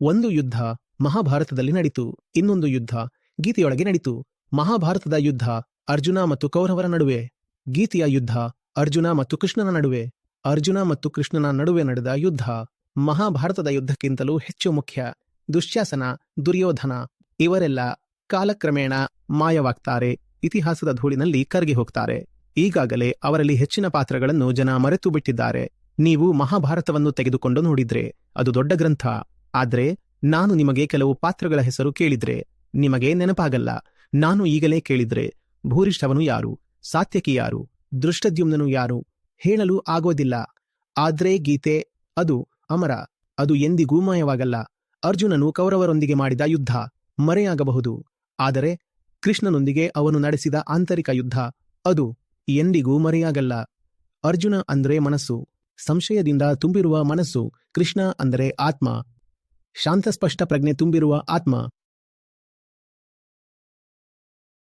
ಒಂದು ಯುದ್ಧ ಮಹಾಭಾರತದಲ್ಲಿ ನಡೀತು, ಇನ್ನೊಂದು ಯುದ್ಧ ಗೀತೆಯೊಳಗೆ ನಡೀತು. ಮಹಾಭಾರತದ ಯುದ್ಧ ಅರ್ಜುನ ಮತ್ತು ಕೌರವರ ನಡುವೆ, ಗೀತೆಯ ಯುದ್ಧ ಅರ್ಜುನ ಮತ್ತು ಕೃಷ್ಣನ ನಡುವೆ. ಅರ್ಜುನ ಮತ್ತು ಕೃಷ್ಣನ ನಡುವೆ ನಡೆದ ಯುದ್ಧ ಮಹಾಭಾರತದ ಯುದ್ಧಕ್ಕಿಂತಲೂ ಹೆಚ್ಚು ಮುಖ್ಯ. ದುಶ್ಯಾಸನ, ದುರ್ಯೋಧನ ಇವರೆಲ್ಲ ಕಾಲಕ್ರಮೇಣ ಮಾಯವಾಗ್ತಾರೆ, ಇತಿಹಾಸದ ಧೂಳಿನಲ್ಲಿ ಕರಗಿ ಹೋಗ್ತಾರೆ. ಈಗಾಗಲೇ ಅವರಲ್ಲಿ ಹೆಚ್ಚಿನ ಪಾತ್ರಗಳನ್ನು ಜನ ಮರೆತು ಬಿಟ್ಟಿದ್ದಾರೆ. ನೀವು ಮಹಾಭಾರತವನ್ನು ತೆಗೆದುಕೊಂಡು ನೋಡಿದ್ರೆ ಅದು ದೊಡ್ಡ ಗ್ರಂಥ. ಆದ್ರೆ ನಾನು ನಿಮಗೆ ಕೆಲವು ಪಾತ್ರಗಳ ಹೆಸರು ಕೇಳಿದ್ರೆ ನಿಮಗೆ ನೆನಪಾಗಲ್ಲ. ನಾನು ಈಗಲೇ ಕೇಳಿದ್ರೆ ಭೂರಿಷ್ಠವನು ಯಾರು, ಸಾತ್ಯಕಿ ಯಾರು, ದೃಷ್ಟದ್ಯುಮ್ನನು ಯಾರು ಹೇಳಲು ಆಗೋದಿಲ್ಲ. ಆದ್ರೆ ಗೀತೆ ಅದು ಅಮರ, ಅದು ಎಂದಿಗೂ ಮಾಯವಾಗಲ್ಲ. ಅರ್ಜುನನು ಕೌರವರೊಂದಿಗೆ ಮಾಡಿದ ಯುದ್ಧ ಮರೆಯಾಗಬಹುದು, ಆದರೆ ಕೃಷ್ಣನೊಂದಿಗೆ ಅವನು ನಡೆಸಿದ ಆಂತರಿಕ ಯುದ್ಧ ಅದು ಎಂದಿಗೂ ಮರೆಯಾಗಲ್ಲ. ಅರ್ಜುನ ಅಂದ್ರೆ ಮನಸ್ಸು, ಸಂಶಯದಿಂದ ತುಂಬಿರುವ ಮನಸ್ಸು. ಕೃಷ್ಣ ಅಂದರೆ ಆತ್ಮ, ಶಾಂತಸ್ಪಷ್ಟ ಪ್ರಜ್ಞೆ ತುಂಬಿರುವ ಆತ್ಮ.